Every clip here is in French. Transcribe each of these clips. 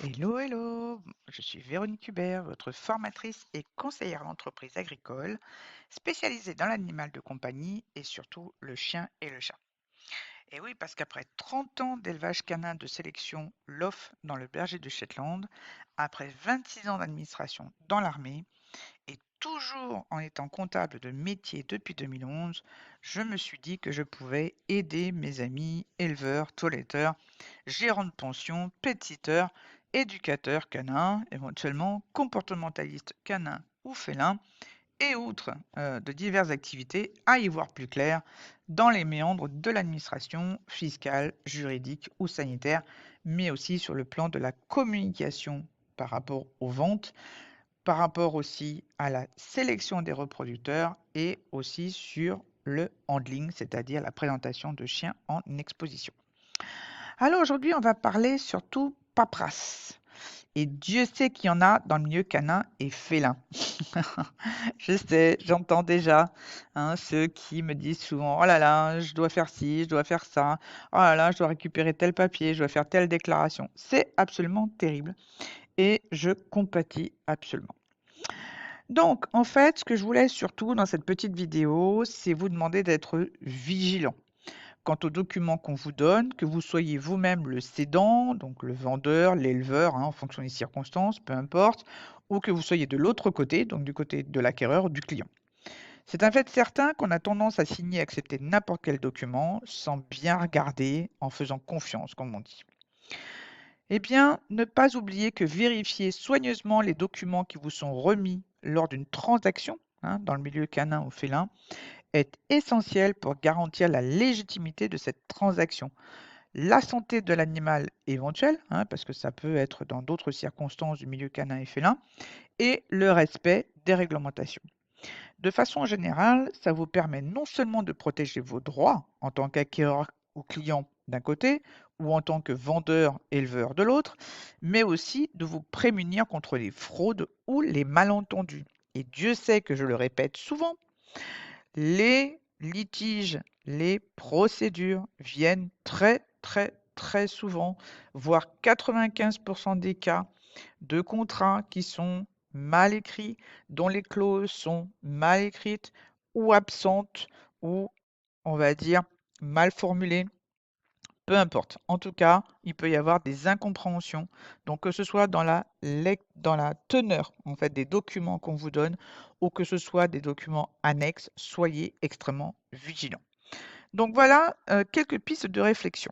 Hello, hello, je suis Véronique Hubert, votre formatrice et conseillère d'entreprise agricole, spécialisée dans l'animal de compagnie et surtout le chien et le chat. Et oui, parce qu'après 30 ans d'élevage canin de sélection LOF dans le berger de Shetland, après 26 ans d'administration dans l'armée, et toujours en étant comptable de métier depuis 2011, je me suis dit que je pouvais aider mes amis éleveurs, toiletteurs, gérants de pension, pet-sitters, éducateurs canins, éventuellement comportementalistes canins ou félins, et outre de diverses activités, à y voir plus clair dans les méandres de l'administration fiscale, juridique ou sanitaire, mais aussi sur le plan de la communication par rapport aux ventes, par rapport aussi à la sélection des reproducteurs et aussi sur le handling, c'est-à-dire la présentation de chiens en exposition. Alors aujourd'hui, on va parler surtout paperasse. Et Dieu sait qu'il y en a dans le milieu canin et félin. Je sais, j'entends déjà ceux qui me disent souvent, oh là là, je dois faire ci, je dois faire ça, oh là là, je dois récupérer tel papier, je dois faire telle déclaration. C'est absolument terrible et je compatis absolument. Donc, en fait, ce que je voulais surtout dans cette petite vidéo, c'est vous demander d'être vigilant quant aux documents qu'on vous donne, que vous soyez vous-même le cédant, donc le vendeur, l'éleveur, en fonction des circonstances, peu importe, ou que vous soyez de l'autre côté, donc du côté de l'acquéreur ou du client. C'est un fait certain qu'on a tendance à signer et accepter n'importe quel document sans bien regarder, en faisant confiance, comme on dit. Eh bien, ne pas oublier que vérifier soigneusement les documents qui vous sont remis lors d'une transaction, dans le milieu canin ou félin, est essentiel pour garantir la légitimité de cette transaction, la santé de l'animal éventuel, parce que ça peut être dans d'autres circonstances du milieu canin et félin, et le respect des réglementations. De façon générale, ça vous permet non seulement de protéger vos droits en tant qu'acquéreur ou client d'un côté, ou en tant que vendeur, éleveur de l'autre, mais aussi de vous prémunir contre les fraudes ou les malentendus. Et Dieu sait que je le répète souvent, les litiges, les procédures viennent très très très souvent, voire 95% des cas, de contrats qui sont mal écrits, dont les clauses sont mal écrites ou absentes ou, on va dire, mal formulées. Peu importe. En tout cas, il peut y avoir des incompréhensions. Donc, que ce soit dans la teneur en fait, des documents qu'on vous donne ou que ce soit des documents annexes, soyez extrêmement vigilants. Donc, voilà quelques pistes de réflexion.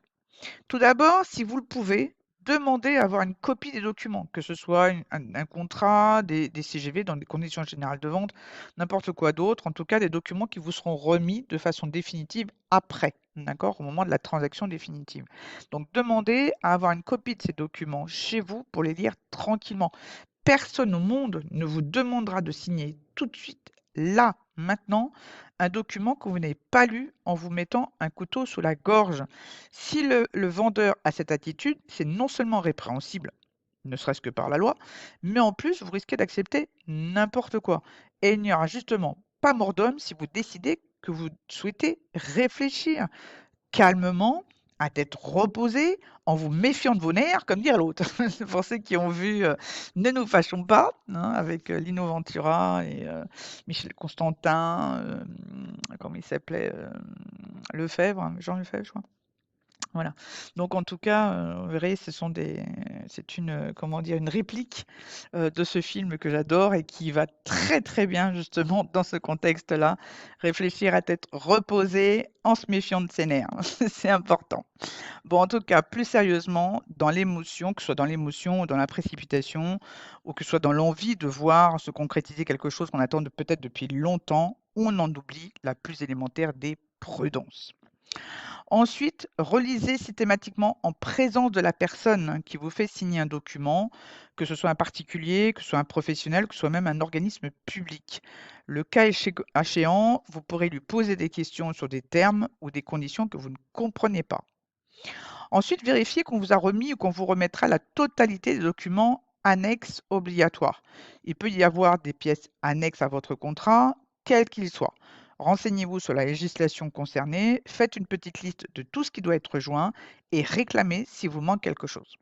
Tout d'abord, si vous le pouvez, demandez à avoir une copie des documents, que ce soit un contrat, des CGV dans des conditions générales de vente, n'importe quoi d'autre, en tout cas des documents qui vous seront remis de façon définitive après, d'accord, au moment de la transaction définitive. Donc demandez à avoir une copie de ces documents chez vous pour les lire tranquillement. Personne au monde ne vous demandera de signer tout de suite, là, maintenant, un document que vous n'avez pas lu en vous mettant un couteau sous la gorge. Si le vendeur a cette attitude, c'est non seulement répréhensible, ne serait-ce que par la loi, mais en plus, vous risquez d'accepter n'importe quoi. Et il n'y aura justement pas mort d'homme si vous décidez que vous souhaitez réfléchir calmement, à tête reposée, en vous méfiant de vos nerfs, comme dire l'autre. Pour ceux qui ont vu Ne nous fâchons pas, avec Lino Ventura et Michel Constantin, comment il s'appelait, Lefebvre, Jean Lefebvre, je crois. Voilà. Donc en tout cas, vous verrez, c'est une, comment dire, une réplique de ce film que j'adore et qui va très très bien justement dans ce contexte-là. Réfléchir à tête reposée en se méfiant de ses nerfs, c'est important. Bon, en tout cas, plus sérieusement, dans l'émotion, que ce soit dans l'émotion ou dans la précipitation, ou que ce soit dans l'envie de voir se concrétiser quelque chose qu'on attend peut-être depuis longtemps, on en oublie la plus élémentaire des prudences. Ensuite, relisez systématiquement en présence de la personne qui vous fait signer un document, que ce soit un particulier, que ce soit un professionnel, que ce soit même un organisme public. Le cas échéant, vous pourrez lui poser des questions sur des termes ou des conditions que vous ne comprenez pas. Ensuite, vérifiez qu'on vous a remis ou qu'on vous remettra la totalité des documents annexes obligatoires. Il peut y avoir des pièces annexes à votre contrat, quels qu'ils soient. Renseignez-vous sur la législation concernée, faites une petite liste de tout ce qui doit être joint et réclamez si vous manque quelque chose.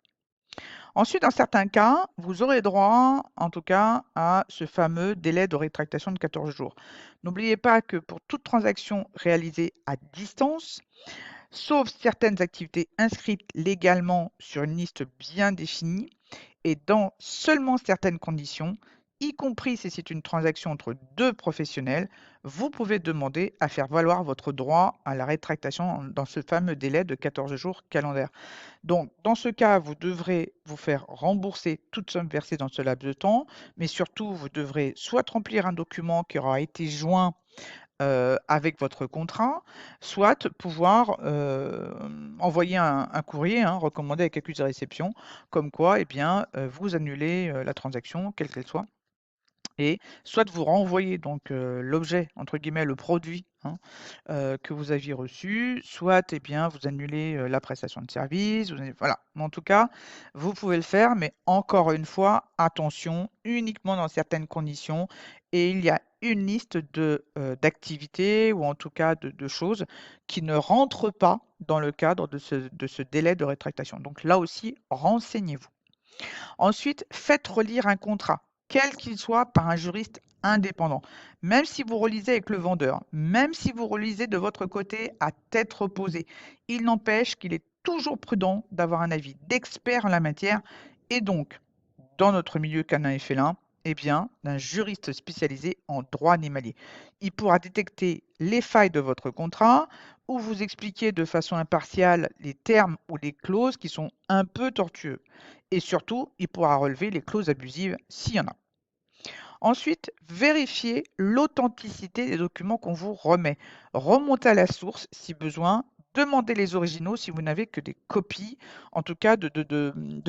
Ensuite, dans certains cas, vous aurez droit, en tout cas, à ce fameux délai de rétractation de 14 jours. N'oubliez pas que pour toute transaction réalisée à distance, sauf certaines activités inscrites légalement sur une liste bien définie, et dans seulement certaines conditions, y compris si c'est une transaction entre deux professionnels, vous pouvez demander à faire valoir votre droit à la rétractation dans ce fameux délai de 14 jours calendaires. Donc, dans ce cas, vous devrez vous faire rembourser toute somme versée dans ce laps de temps, mais surtout, vous devrez soit remplir un document qui aura été joint avec votre contrat, soit pouvoir envoyer un courrier recommandé avec accusé de réception, comme quoi, eh bien, vous annulez la transaction, quelle qu'elle soit, et soit vous renvoyez donc l'objet, entre guillemets, le produit que vous aviez reçu, soit eh bien, vous annulez la prestation de service, voilà. Mais en tout cas, vous pouvez le faire, mais encore une fois, attention, uniquement dans certaines conditions, et il y a une liste d'activités ou en tout cas de choses qui ne rentrent pas dans le cadre de ce délai de rétractation. Donc là aussi, renseignez-vous. Ensuite, faites relire un contrat, quel qu'il soit, par un juriste indépendant. Même si vous relisez avec le vendeur, même si vous relisez de votre côté à tête reposée, il n'empêche qu'il est toujours prudent d'avoir un avis d'expert en la matière et donc, dans notre milieu canin et félin, eh bien, d'un juriste spécialisé en droit animalier. Il pourra détecter les failles de votre contrat ou vous expliquer de façon impartiale les termes ou les clauses qui sont un peu tortueux. Et surtout, il pourra relever les clauses abusives s'il y en a. Ensuite, vérifiez l'authenticité des documents qu'on vous remet. Remontez à la source si besoin. Demandez les originaux si vous n'avez que des copies, en tout cas de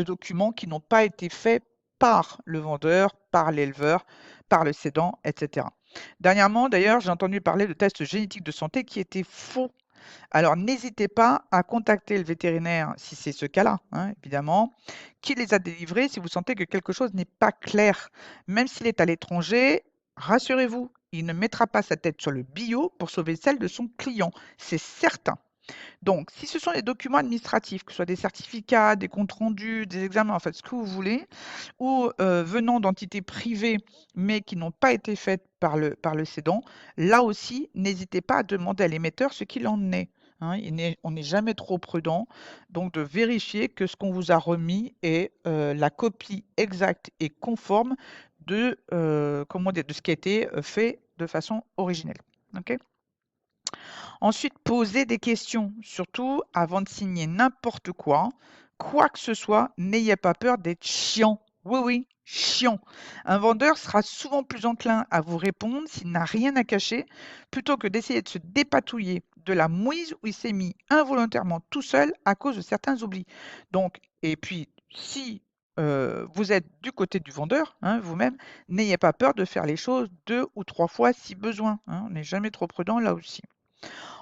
documents qui n'ont pas été faits par le vendeur, par l'éleveur, par le cédant, etc. Dernièrement, d'ailleurs, j'ai entendu parler de tests génétiques de santé qui étaient faux. Alors, n'hésitez pas à contacter le vétérinaire si c'est ce cas-là, évidemment, qui les a délivrés si vous sentez que quelque chose n'est pas clair. Même s'il est à l'étranger, rassurez-vous, il ne mettra pas sa tête sur le bio pour sauver celle de son client, c'est certain. Donc, si ce sont des documents administratifs, que ce soit des certificats, des comptes rendus, des examens, en fait, ce que vous voulez, ou venant d'entités privées, mais qui n'ont pas été faites par le cédant, là aussi, n'hésitez pas à demander à l'émetteur ce qu'il en est. On n'est jamais trop prudent, donc de vérifier que ce qu'on vous a remis est la copie exacte et conforme comment dire, de ce qui a été fait de façon originelle. Ok. Ensuite, posez des questions, surtout avant de signer n'importe quoi. Quoi que ce soit, n'ayez pas peur d'être chiant. Oui, oui, chiant. Un vendeur sera souvent plus enclin à vous répondre s'il n'a rien à cacher, plutôt que d'essayer de se dépatouiller de la mouise où il s'est mis involontairement tout seul à cause de certains oublis. Donc, et puis, si vous êtes du côté du vendeur, vous-même, n'ayez pas peur de faire les choses 2 ou 3 fois si besoin. On n'est jamais trop prudent là aussi.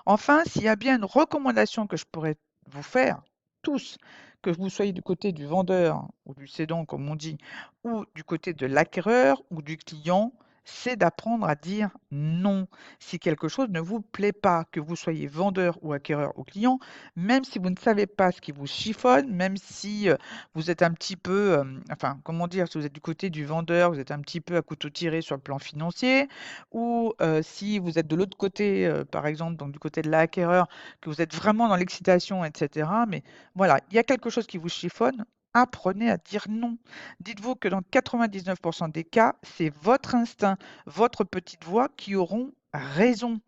Enfin, s'il y a bien une recommandation que je pourrais vous faire, tous, que vous soyez du côté du vendeur ou du cédant, comme on dit, ou du côté de l'acquéreur ou du client, c'est d'apprendre à dire non. Si quelque chose ne vous plaît pas, que vous soyez vendeur ou acquéreur ou client, même si vous ne savez pas ce qui vous chiffonne, même si vous êtes un petit peu, enfin, comment dire, si vous êtes du côté du vendeur, vous êtes un petit peu à couteau tiré sur le plan financier, ou si vous êtes de l'autre côté, par exemple, donc du côté de l'acquéreur, que vous êtes vraiment dans l'excitation, etc. Mais voilà, il y a quelque chose qui vous chiffonne, apprenez à dire non. Dites-vous que dans 99% des cas, c'est votre instinct, votre petite voix qui auront raison.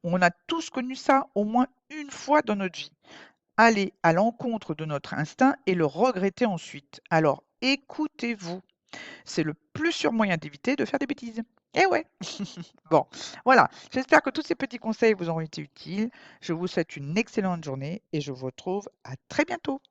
On a tous connu ça au moins une fois dans notre vie. Aller à l'encontre de notre instinct et le regretter ensuite. Alors, écoutez-vous. C'est le plus sûr moyen d'éviter de faire des bêtises. Eh ouais. Bon, voilà. J'espère que tous ces petits conseils vous auront été utiles. Je vous souhaite une excellente journée et je vous retrouve à très bientôt.